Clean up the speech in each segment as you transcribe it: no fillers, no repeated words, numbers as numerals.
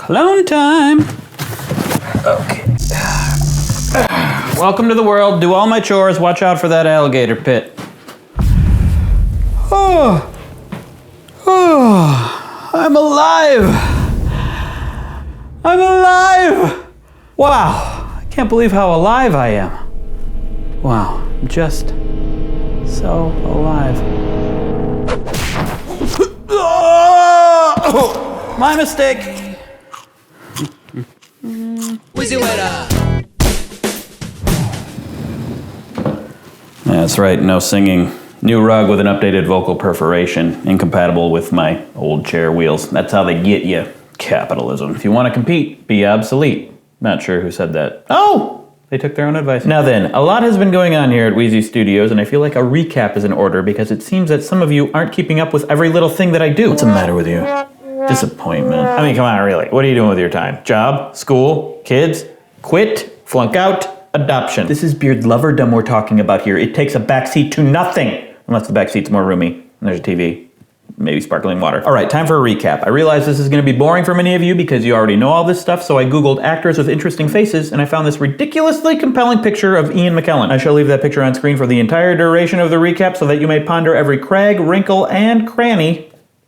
Clone time. Okay. Welcome to the world. Do all my chores. Watch out for that alligator pit. Oh. I'm alive. I'm alive. Wow. I can't believe how alive I am. Wow. I'm just so alive. Oh, my mistake. WheezyWaiter. That's right, no singing. New rug with an updated vocal perforation, incompatible with my old chair wheels. That's how they get you. Capitalism. If you want to compete, be obsolete. Not sure who said that. Oh! They took their own advice. Now then, a lot has been going on here at Wheezy Studios, and I feel like a recap is in order because it seems that some of you aren't keeping up with every little thing that I do. What's the matter with you? Disappointment. I mean, come on, really. What are you doing with your time? Job? School? Kids? Quit? Flunk out? Adoption. This is beard loverdom we're talking about here. It takes a backseat to nothing. Unless the backseat's more roomy, and there's a TV. Maybe sparkling water. All right, time for a recap. I realize this is going to be boring for many of you because you already know all this stuff, so I Googled actors with interesting faces, and I found this ridiculously compelling picture of Ian McKellen. I shall leave that picture on screen for the entire duration of the recap so that you may ponder every crag, wrinkle, and cranny.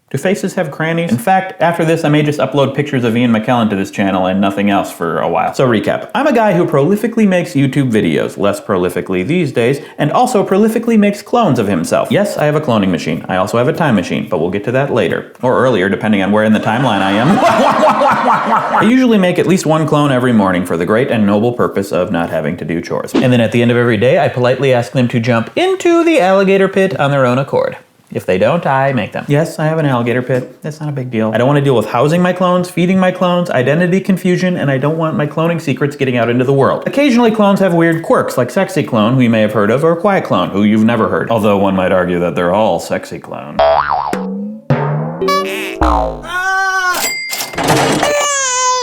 Do faces have crannies? In fact, after this, I may just upload pictures of Ian McKellen to this channel and nothing else for a while. So recap. I'm a guy who prolifically makes YouTube videos, less prolifically these days, and also prolifically makes clones of himself. Yes, I have a cloning machine. I also have a time machine, but we'll get to that later. Or earlier, depending on where in the timeline I am. I usually make at least one clone every morning for the great and noble purpose of not having to do chores. And then at the end of every day, I politely ask them to jump into the alligator pit on their own accord. If they don't, I make them. Yes, I have an alligator pit. That's not a big deal. I don't want to deal with housing my clones, feeding my clones, identity confusion, and I don't want my cloning secrets getting out into the world. Occasionally, clones have weird quirks, like Sexy Clone, who you may have heard of, or Quiet Clone, who you've never heard. Although one might argue that they're all sexy clones.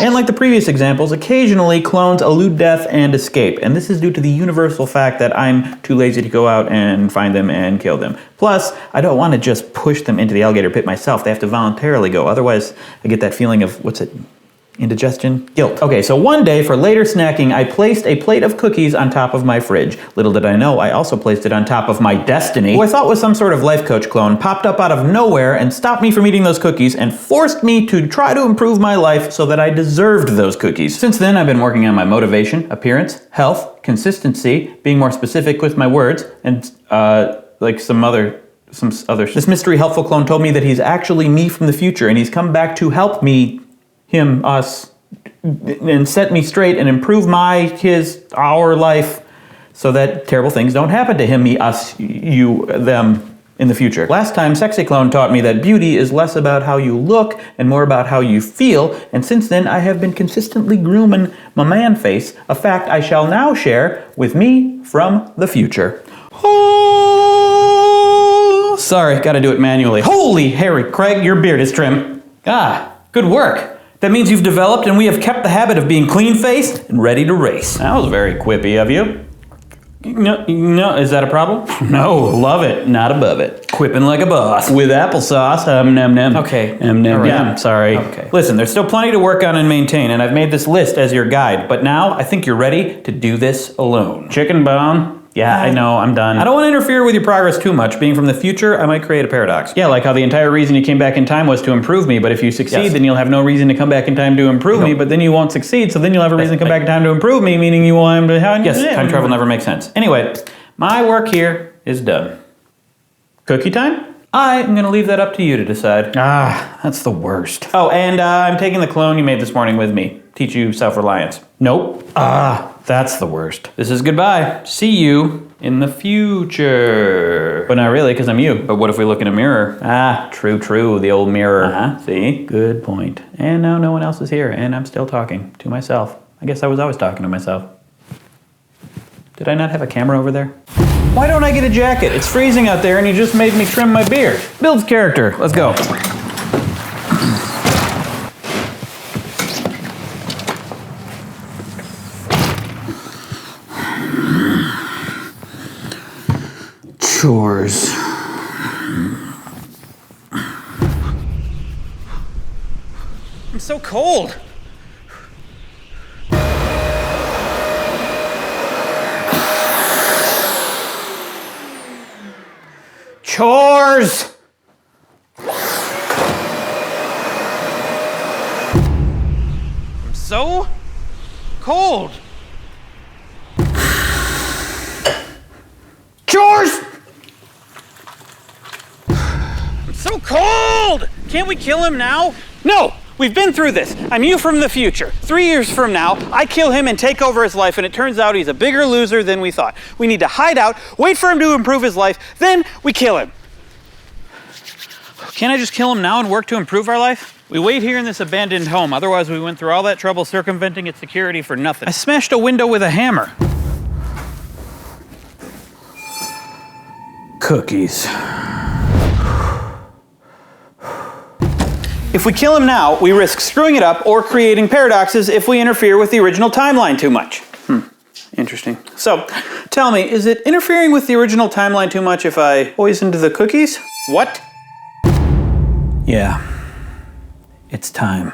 And like the previous examples, occasionally clones elude death and escape. And this is due to the universal fact that I'm too lazy to go out and find them and kill them. Plus, I don't want to just push them into the alligator pit myself. They have to voluntarily go. Otherwise, I get that feeling of, indigestion? Guilt. Okay, so one day for later snacking, I placed a plate of cookies on top of my fridge. Little did I know, I also placed it on top of my destiny, who I thought was some sort of life coach clone, popped up out of nowhere and stopped me from eating those cookies and forced me to try to improve my life so that I deserved those cookies. Since then, I've been working on my motivation, appearance, health, consistency, being more specific with my words, and some other. This mystery helpful clone told me that he's actually me from the future and he's come back to help me, him, us, and set me straight and improve our life so that terrible things don't happen to him, me, us, you, them in the future. Last time, Sexy Clone taught me that beauty is less about how you look and more about how you feel, and since then I have been consistently grooming my man face, a fact I shall now share with me from the future. Oh, sorry, gotta do it manually. Holy Harry Craig, your beard is trim. Ah, good work. That means you've developed and we have kept the habit of being clean-faced and ready to race. That was very quippy of you. No, is that a problem? No, love it, not above it. Quipping like a boss. With applesauce, nom nom. Okay, nom. Right. Yeah, I'm sorry. Okay. Listen, there's still plenty to work on and maintain, and I've made this list as your guide, but now I think you're ready to do this alone. Chicken bone. Yeah, I know, I'm done. I don't want to interfere with your progress too much. Being from the future, I might create a paradox. Yeah, like how the entire reason you came back in time was to improve me, but if you succeed, then you'll have no reason to come back in time to improve me, but then you won't succeed, so then you'll have a reason to come back in time to improve me, meaning you will have to... Yes, time travel never makes sense. Anyway, my work here is done. Cookie time? I'm going to leave that up to you to decide. Ah, that's the worst. Oh, and I'm taking the clone you made this morning with me. Teach you self-reliance. Nope. Ah, that's the worst. This is goodbye. See you in the future. But not really, because I'm you. But what if we look in a mirror? Ah, true, the old mirror. Uh-huh, see? Good point. And now no one else is here, and I'm still talking to myself. I guess I was always talking to myself. Did I not have a camera over there? Why don't I get a jacket? It's freezing out there and you just made me trim my beard. Builds character. Let's go. Chores. I'm so cold. Chores! I'm so cold. Chores! I'm so cold! Can't we kill him now? No! We've been through this. I'm you from the future. 3 years from now, I kill him and take over his life, and it turns out he's a bigger loser than we thought. We need to hide out, wait for him to improve his life, then we kill him. Can't I just kill him now and work to improve our life? We wait here in this abandoned home, otherwise we went through all that trouble circumventing its security for nothing. I smashed a window with a hammer. Cookies. If we kill him now, we risk screwing it up or creating paradoxes if we interfere with the original timeline too much. Interesting. So, tell me, is it interfering with the original timeline too much if I poisoned the cookies? What? Yeah. It's time.